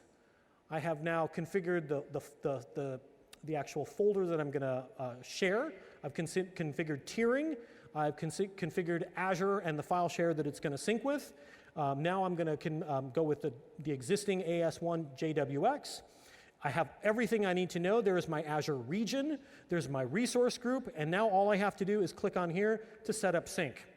I have now configured the actual folder that I'm going to share. I've configured tiering. I've configured Azure and the file share that it's going to sync with. Now I'm going to go with the existing AS1 JWX. I have everything I need to know. There is my Azure region. There's my resource group. And now all I have to do is click on here to set up sync.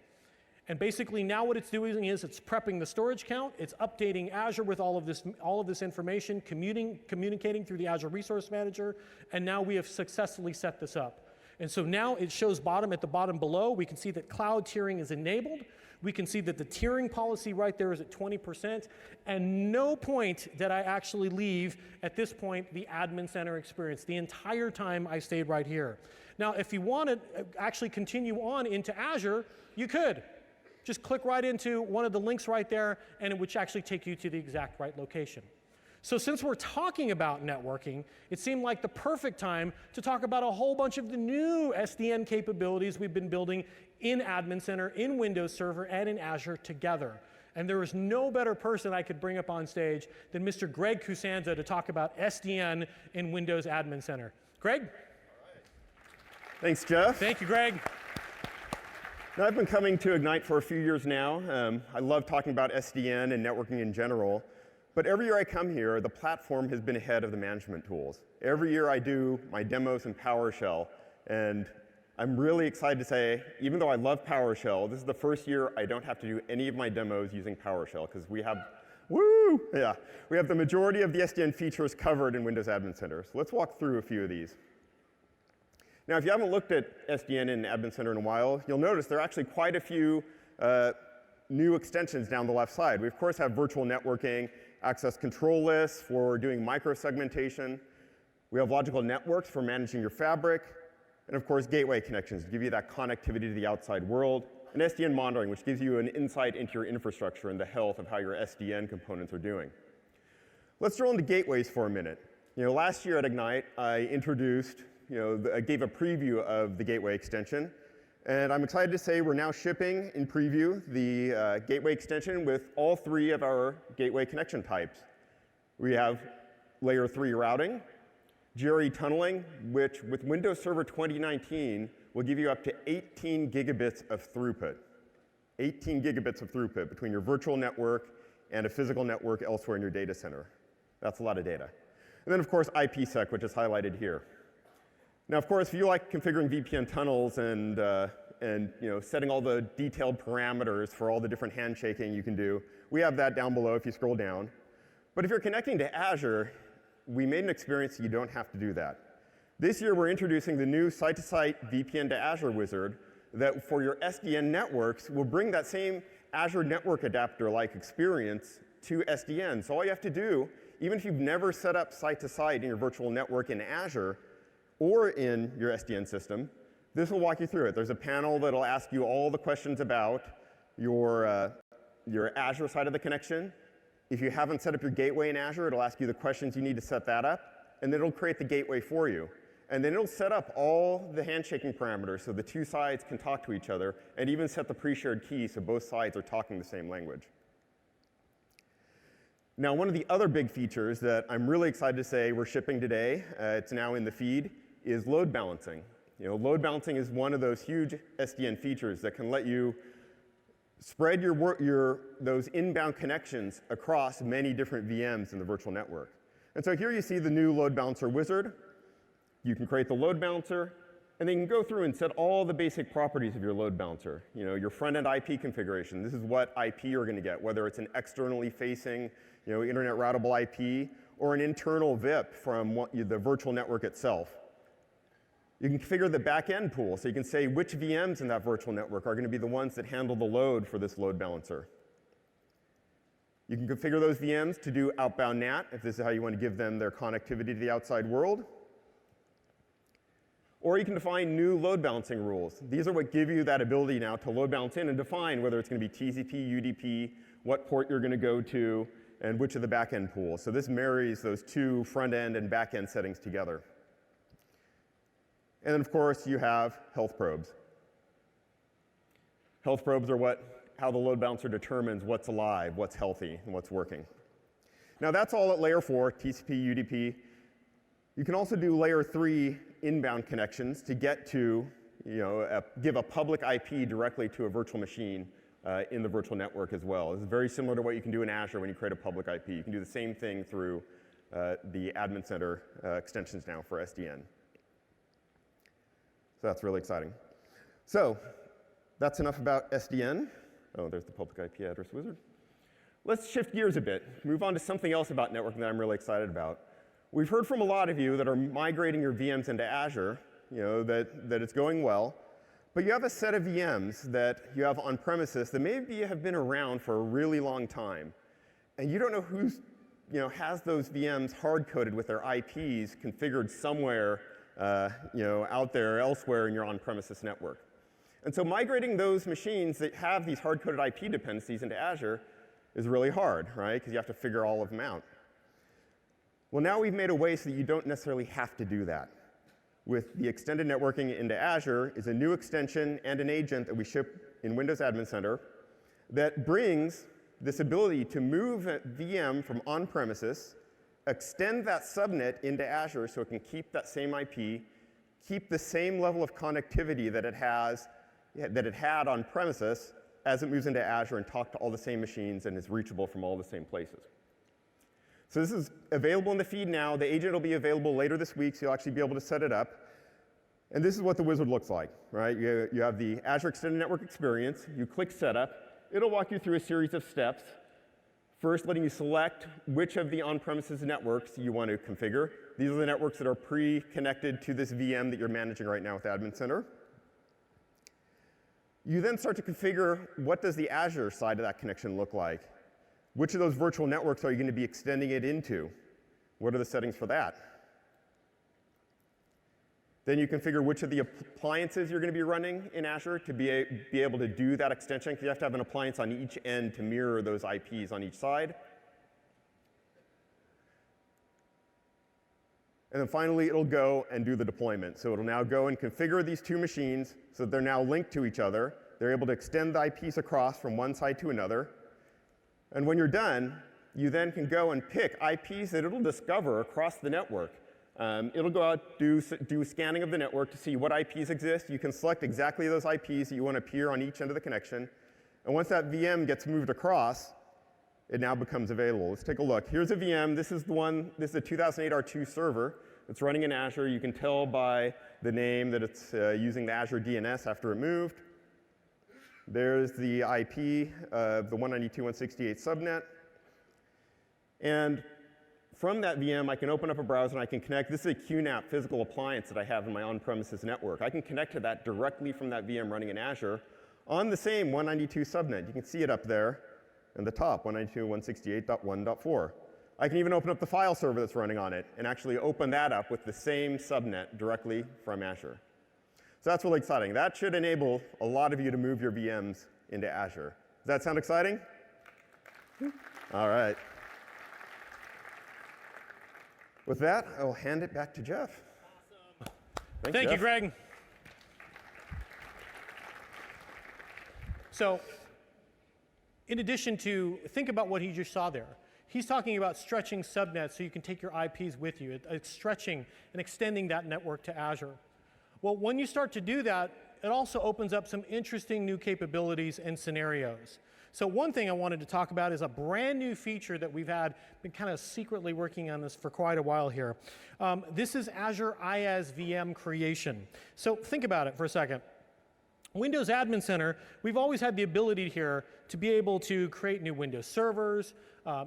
And basically now what it's doing is it's prepping the storage count. It's updating Azure with all of this information, communicating through the Azure Resource Manager. And now we have successfully set this up. And so now it shows at the bottom below. We can see that cloud tiering is enabled. We can see that the tiering policy right there is at 20%. And no point did I actually leave, at this point, the Admin Center experience. The entire time I stayed right here. Now, if you want to actually continue on into Azure, you could. Just click right into one of the links right there, and it would actually take you to the exact right location. So since we're talking about networking, it seemed like the perfect time to talk about a whole bunch of the new SDN capabilities we've been building in Admin Center, in Windows Server, and in Azure together. And there is no better person I could bring up on stage than Mr. Greg Kusanza to talk about SDN in Windows Admin Center. Greg? All right. Thanks, Jeff. Thank you, Greg. Now, I've been coming to Ignite for a few years now. I love talking about SDN and networking in general. But every year I come here, the platform has been ahead of the management tools. Every year I do my demos in PowerShell. And I'm really excited to say, even though I love PowerShell, this is the first year I don't have to do any of my demos using PowerShell, because we have, we have the majority of the SDN features covered in Windows Admin Center. So let's walk through a few of these. Now, if you haven't looked at SDN in Admin Center in a while, you'll notice there are actually quite a few new extensions down the left side. We, of course, have virtual networking, access control lists for doing micro-segmentation. We have logical networks for managing your fabric. And of course, gateway connections to give you that connectivity to the outside world. And SDN monitoring, which gives you an insight into your infrastructure and the health of how your SDN components are doing. Let's drill into gateways for a minute. Last year at Ignite, I introduced, I gave a preview of the gateway extension. And I'm excited to say we're now shipping in preview the gateway extension with all three of our gateway connection types. We have layer 3 routing, GRE tunneling, which with Windows Server 2019 will give you up to 18 gigabits of throughput. 18 gigabits of throughput between your virtual network and a physical network elsewhere in your data center. That's a lot of data. And then, of course, IPsec, which is highlighted here. Now, of course, if you like configuring VPN tunnels and setting all the detailed parameters for all the different handshaking you can do, we have that down below if you scroll down. But if you're connecting to Azure, we made an experience so you don't have to do that. This year, we're introducing the new site-to-site VPN to Azure wizard that for your SDN networks will bring that same Azure network adapter-like experience to SDN. So all you have to do, even if you've never set up site-to-site in your virtual network in Azure or in your SDN system, this will walk you through it. There's a panel that'll ask you all the questions about your Azure side of the connection. If you haven't set up your gateway in Azure, it'll ask you the questions you need to set that up, and then it'll create the gateway for you. And then it'll set up all the handshaking parameters so the two sides can talk to each other, and even set the pre-shared key so both sides are talking the same language. Now, one of the other big features that I'm really excited to say we're shipping today, it's now in the feed, is load balancing. Load balancing is one of those huge SDN features that can let you spread those inbound connections across many different VMs in the virtual network. And so here you see the new load balancer wizard. You can create the load balancer, and then you can go through and set all the basic properties of your load balancer. Your front-end IP configuration. This is what IP you're going to get, whether it's an externally facing, internet routable IP, or an internal VIP from the virtual network itself. You can configure the back-end pool, so you can say which VMs in that virtual network are going to be the ones that handle the load for this load balancer. You can configure those VMs to do outbound NAT, if this is how you want to give them their connectivity to the outside world. Or you can define new load balancing rules. These are what give you that ability now to load balance in and define whether it's going to be TCP, UDP, what port you're going to go to, and which of the back-end pools. So this marries those two front-end and back-end settings together. And then, of course, you have health probes. Health probes are how the load balancer determines what's alive, what's healthy, and what's working. Now, that's all at layer 4, TCP, UDP. You can also do layer 3 inbound connections to get to, give a public IP directly to a virtual machine in the virtual network as well. This is very similar to what you can do in Azure when you create a public IP. You can do the same thing through the Admin Center extensions now for SDN. So that's really exciting. So that's enough about SDN. Oh, there's the public IP address wizard. Let's shift gears a bit, move on to something else about networking that I'm really excited about. We've heard from a lot of you that are migrating your VMs into Azure, that it's going well. But you have a set of VMs that you have on premises that maybe have been around for a really long time. And you don't know who's has those VMs hard-coded with their IPs configured somewhere out there elsewhere in your on-premises network. And so migrating those machines that have these hard-coded IP dependencies into Azure is really hard, right? Because you have to figure all of them out. Well, now we've made a way so that you don't necessarily have to do that. with the extended networking into Azure is a new extension and an agent that we ship in Windows Admin Center that brings this ability to move a VM from on-premises, extend that subnet into Azure so it can keep that same IP, keep the same level of connectivity that it had on premises as it moves into Azure and talk to all the same machines and is reachable from all the same places. So this is available in the feed now. The agent will be available later this week, so you'll actually be able to set it up. And this is what the wizard looks like, right? You have the Azure Extended Network experience. You click Setup. It'll walk you through a series of steps. First, letting you select which of the on-premises networks you want to configure. These are the networks that are pre-connected to this VM that you're managing right now with Admin Center. You then start to configure what does the Azure side of that connection look like. Which of those virtual networks are you going to be extending it into? What are the settings for that? Then you configure which of the appliances you're going to be running in Azure to be able to do that extension, because you have to have an appliance on each end to mirror those IPs on each side. And then finally, it'll go and do the deployment. So it'll now go and configure these two machines so that they're now linked to each other. They're able to extend the IPs across from one side to another. And when you're done, you then can go and pick IPs that it'll discover across the network. It'll go out, do scanning of the network to see what IPs exist. You can select exactly those IPs that you want to appear on each end of the connection. And once that VM gets moved across, it now becomes available. Let's take a look. Here's a VM. This is a 2008 R2 server. It's running in Azure. You can tell by the name that it's using the Azure DNS after it moved. There's the IP of the 192.168 subnet. And from that VM, I can open up a browser and I can connect. This is a QNAP physical appliance that I have in my on-premises network. I can connect to that directly from that VM running in Azure on the same 192 subnet. You can see it up there in the top, 192.168.1.4. I can even open up the file server that's running on it and actually open that up with the same subnet directly from Azure. So that's really exciting. That should enable a lot of you to move your VMs into Azure. Does that sound exciting? All right. With that, I will hand it back to Jeff. Awesome. Thank you, Greg. So, in addition to, think about what he just saw there. He's talking about stretching subnets so you can take your IPs with you. It's stretching and extending that network to Azure. Well, when you start to do that, it also opens up some interesting new capabilities and scenarios. So one thing I wanted to talk about is a brand new feature that we've been kind of secretly working on this for quite a while here. This is Azure IaaS VM creation. So think about it for a second. Windows Admin Center, we've always had the ability here to be able to create new Windows servers,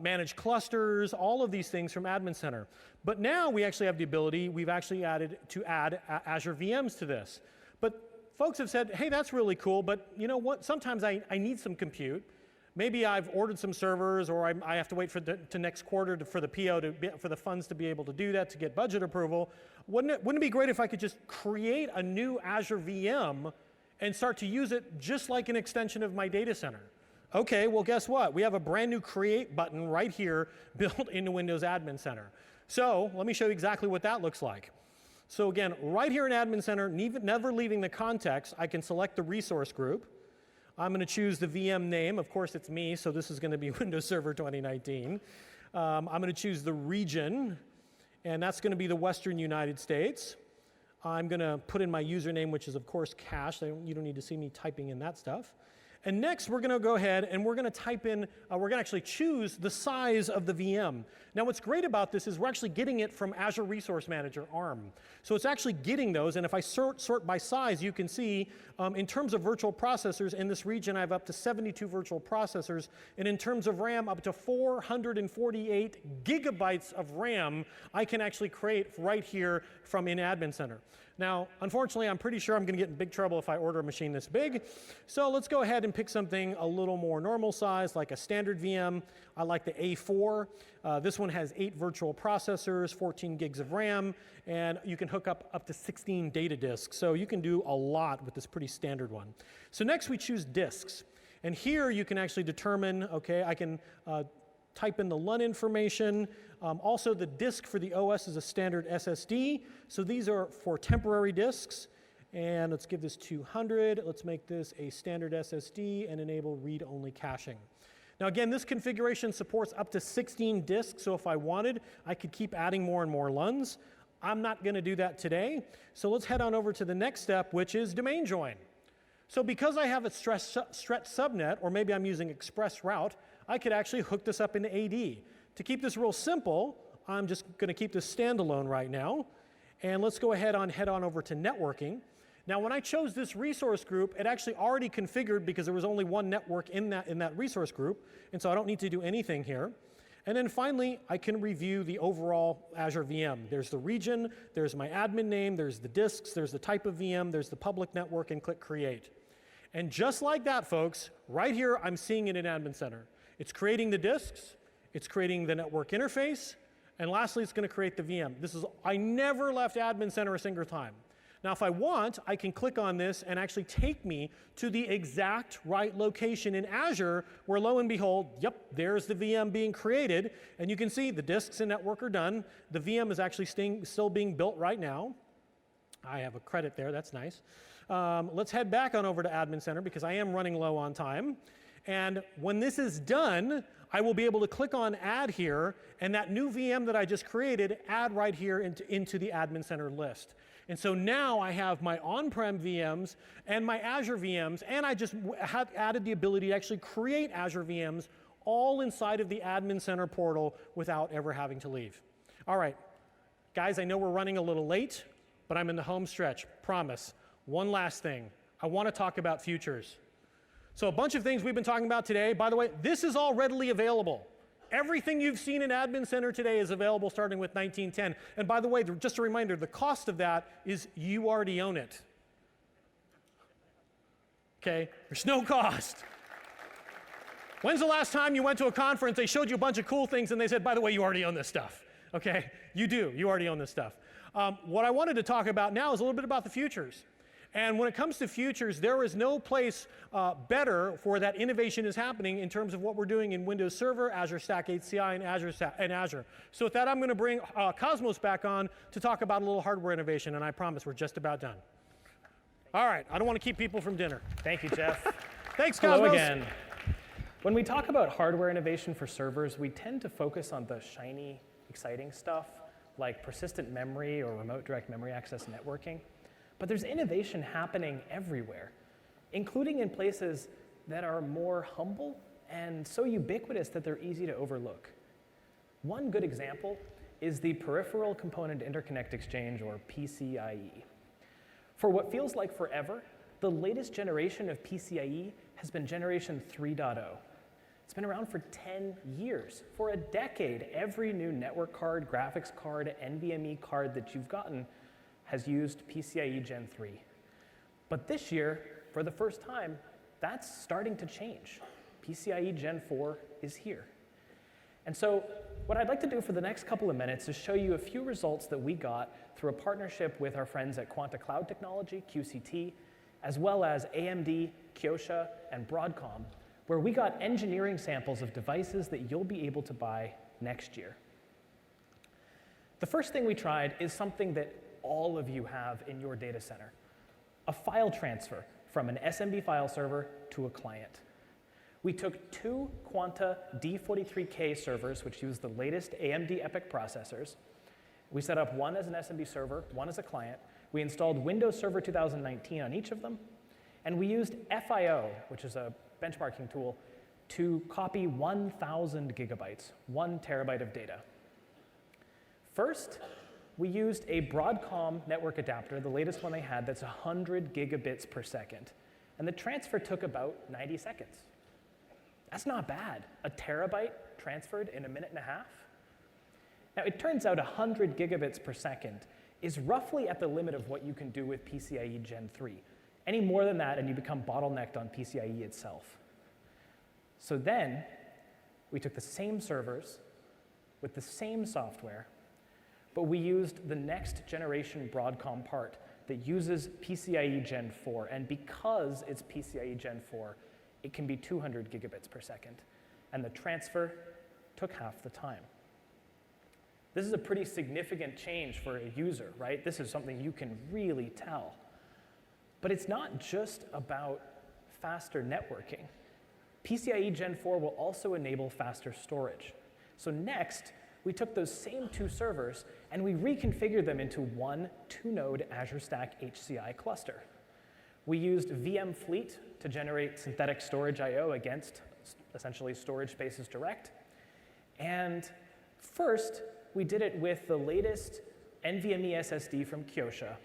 manage clusters, all of these things from Admin Center. But now we actually have the ability, we've actually add Azure VMs to this. But folks have said, hey, that's really cool, but you know what? Sometimes I need some compute. Maybe I've ordered some servers, or I have to wait for to next quarter for the PO for the funds to be able to do that, to get budget approval. Wouldn't it be great if I could just create a new Azure VM and start to use it just like an extension of my data center? Okay, well, guess what? We have a brand new Create button right here built into Windows Admin Center. So let me show you exactly what that looks like. So again, right here in Admin Center, never leaving the context, I can select the resource group. I'm going to choose the VM name. Of course, it's me, so this is going to be Windows Server 2019. I'm going to choose the region, and that's going to be the Western United States. I'm going to put in my username, which is, of course, cached. You don't need to see me typing in that stuff. And next, we're going to go ahead and we're going to type in, we're going to actually choose the size of the VM. Now, what's great about this is we're actually getting it from Azure Resource Manager, ARM. So it's actually getting those, and if I sort by size, you can see in terms of virtual processors, in this region, I have up to 72 virtual processors, and in terms of RAM, up to 448 gigabytes of RAM I can actually create right here from in Admin Center. Now, unfortunately, I'm pretty sure I'm going to get in big trouble if I order a machine this big. So let's go ahead and pick something a little more normal size, like a standard VM. I like the A4. This one has 8 virtual processors, 14 gigs of RAM, and you can hook up to 16 data disks. So you can do a lot with this pretty standard one. So next we choose disks. And here you can actually determine, okay, I can type in the LUN information. Also, the disk for the OS is a standard SSD. So these are for temporary disks. And let's give this 200. Let's make this a standard SSD and enable read-only caching. Now again, this configuration supports up to 16 disks, so if I wanted, I could keep adding more and more LUNs. I'm not going to do that today, so let's head on over to the next step, which is domain join. So because I have a stretch subnet, or maybe I'm using express route, I could actually hook this up into AD. To keep this real simple, I'm just going to keep this standalone right now, and let's go ahead on head on over to networking. Now, when I chose this resource group, it actually already configured because there was only one network in that resource group, and so I don't need to do anything here. And then finally, I can review the overall Azure VM. There's the region, there's my admin name, there's the disks, there's the type of VM, there's the public network, and click Create. And just like that, folks, right here, I'm seeing it in Admin Center. It's creating the disks, it's creating the network interface, and lastly, it's going to create the VM. I never left Admin Center a single time. Now, if I want, I can click on this and actually take me to the exact right location in Azure where, lo and behold, yep, there's the VM being created. And you can see the disks and network are done. The VM is actually still being built right now. I have a credit there. That's nice. Let's head back on over to Admin Center because I am running low on time. And when this is done, I will be able to click on Add here, and that new VM that I just created, add right here into the Admin Center list. And so now I have my on-prem VMs and my Azure VMs, and I just have added the ability to actually create Azure VMs all inside of the Admin Center portal without ever having to leave. All right, guys, I know we're running a little late, but I'm in the home stretch, promise. One last thing, I want to talk about futures. So a bunch of things we've been talking about today. By the way, this is all readily available. Everything you've seen in Admin Center today is available starting with 1910. And by the way, just a reminder, the cost of that is you already own it. Okay? There's no cost. When's the last time you went to a conference, they showed you a bunch of cool things, and they said, by the way, you already own this stuff? Okay? You do. You already own this stuff. What I wanted to talk about now is a little bit about the futures. And when it comes to futures, there is no place better for that innovation is happening in terms of what we're doing in Windows Server, Azure Stack HCI, and Azure. So with that, I'm going to bring Cosmos back on to talk about a little hardware innovation, and I promise we're just about done. All right, I don't want to keep people from dinner. Thank you, Jeff. Thanks, Cosmos. Hello again. When we talk about hardware innovation for servers, we tend to focus on the shiny, exciting stuff, like persistent memory or remote direct memory access networking. But there's innovation happening everywhere, including in places that are more humble and so ubiquitous that they're easy to overlook. One good example is the Peripheral Component Interconnect Exchange, or PCIe. For what feels like forever, the latest generation of PCIe has been generation 3.0. It's been around for 10 years. For a decade, every new network card, graphics card, NVMe card that you've gotten has used PCIe Gen 3. But this year, for the first time, that's starting to change. PCIe Gen 4 is here. And so what I'd like to do for the next couple of minutes is show you a few results that we got through a partnership with our friends at Quanta Cloud Technology, QCT, as well as AMD, Kyosha, and Broadcom, where we got engineering samples of devices that you'll be able to buy next year. The first thing we tried is something that all of you have in your data center, a file transfer from an SMB file server to a client. We took two Quanta D43K servers, which use the latest AMD EPYC processors. We set up one as an SMB server, one as a client. We installed Windows Server 2019 on each of them. And we used FIO, which is a benchmarking tool, to copy 1,000 gigabytes, 1 terabyte of data. First, we used a Broadcom network adapter, the latest one they had, that's 100 gigabits per second. And the transfer took about 90 seconds. That's not bad. A terabyte transferred in a minute and a half. Now, it turns out 100 gigabits per second is roughly at the limit of what you can do with PCIe Gen 3. Any more than that, and you become bottlenecked on PCIe itself. So then, we took the same servers with the same software, but we used the next generation Broadcom part that uses PCIe Gen 4. And because it's PCIe Gen 4, it can be 200 gigabits per second. And the transfer took half the time. This is a pretty significant change for a user, right? This is something you can really tell. But it's not just about faster networking. PCIe Gen 4 will also enable faster storage. So next, we took those same two servers and we reconfigured them into one 2-node Azure Stack HCI cluster. We used VM Fleet to generate synthetic storage I/O against essentially storage spaces direct. And first, we did it with the latest NVMe SSD from Kyosha,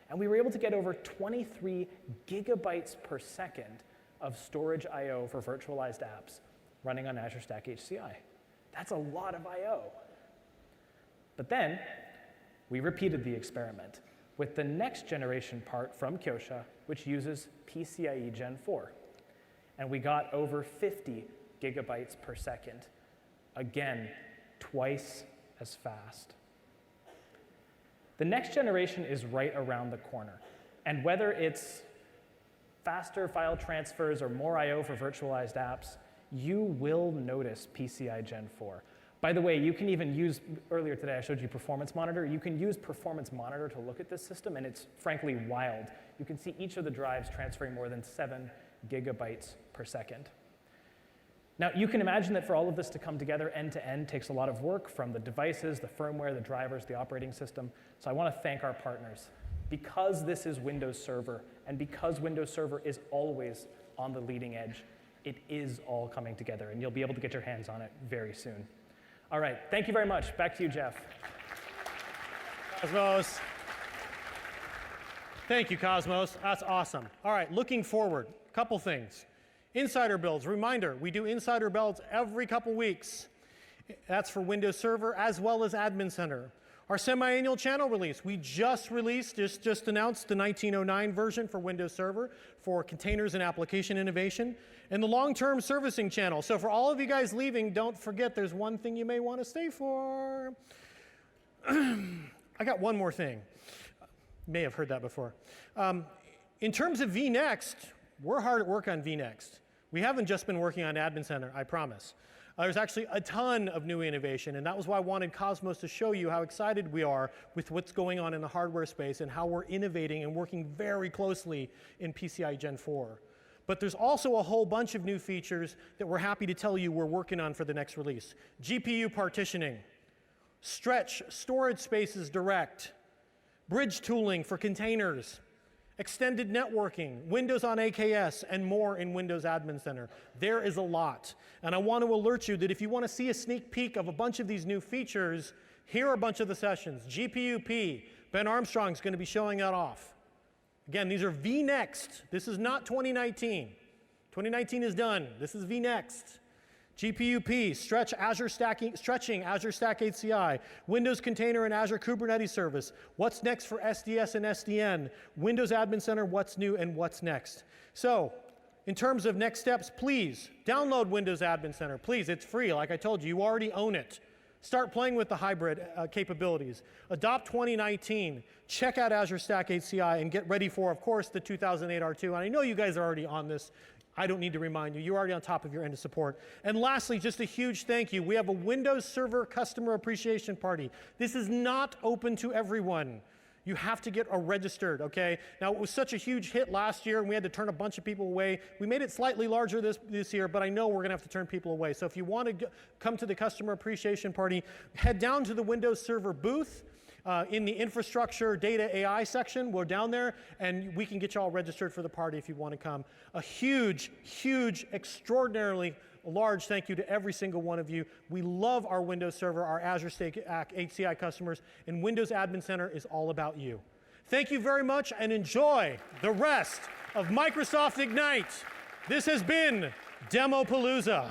and we were able to get over 23 gigabytes per second of storage I/O for virtualized apps running on Azure Stack HCI. That's a lot of I/O. But then, we repeated the experiment with the next generation part from Kyosha, which uses PCIe Gen 4. And we got over 50 gigabytes per second. Again, twice as fast. The next generation is right around the corner. And whether it's faster file transfers or more I/O for virtualized apps, you will notice PCI Gen 4. By the way, you can even use, earlier today I showed you Performance Monitor. You can use Performance Monitor to look at this system, and it's frankly wild. You can see each of the drives transferring more than 7 gigabytes per second. Now, you can imagine that for all of this to come together end to end takes a lot of work from the devices, the firmware, the drivers, the operating system. So I want to thank our partners. Because this is Windows Server, and because Windows Server is always on the leading edge, it is all coming together, and you'll be able to get your hands on it very soon. All right, thank you very much. Back to you, Jeff. Cosmos. Thank you, Cosmos. That's awesome. All right, looking forward, a couple things. Insider builds, reminder, we do insider builds every couple weeks. That's for Windows Server as well as Admin Center. Our semi-annual channel release, we just released, just announced the 1909 version for Windows Server for containers and application innovation, and the long-term servicing channel. So for all of you guys leaving, don't forget there's one thing you may want to stay for. I got one more thing. You may have heard that before. In terms of vNext, we're hard at work on vNext. We haven't just been working on Admin Center, I promise. There's actually a ton of new innovation, and that was why I wanted Cosmos to show you how excited we are with what's going on in the hardware space and how we're innovating and working very closely in PCIe Gen 4. But there's also a whole bunch of new features that we're happy to tell you we're working on for the next release. GPU partitioning, stretch storage spaces direct, bridge tooling for containers, extended networking, Windows on AKS, and more in Windows Admin Center. There is a lot. And I want to alert you that if you want to see a sneak peek of a bunch of these new features, here are a bunch of the sessions. GPU-P, Ben Armstrong's going to be showing that off. Again, these are vNext. This is not 2019. 2019 is done. This is vNext. GPU-P, stretching Azure Stack HCI, Windows Container and Azure Kubernetes Service, what's next for SDS and SDN, Windows Admin Center, what's new and what's next. So, in terms of next steps, please download Windows Admin Center. Please, it's free. Like I told you, you already own it. Start playing with the hybrid capabilities. Adopt 2019. Check out Azure Stack HCI and get ready for, of course, the 2008 R2. And I know you guys are already on this. I don't need to remind you. You're already on top of your end of support. And lastly, just a huge thank you. We have a Windows Server Customer Appreciation Party. This is not open to everyone. You have to get registered, okay? Now, it was such a huge hit last year, and we had to turn a bunch of people away. We made it slightly larger this year, but I know we're going to have to turn people away. So if you want to come to the Customer Appreciation Party, head down to the Windows Server booth. In the infrastructure data AI section, we're down there, and we can get you all registered for the party if you want to come. A huge, huge, extraordinarily large thank you to every single one of you. We love our Windows Server, our Azure Stack HCI customers, and Windows Admin Center is all about you. Thank you very much, and enjoy the rest of Microsoft Ignite. This has been Demopalooza.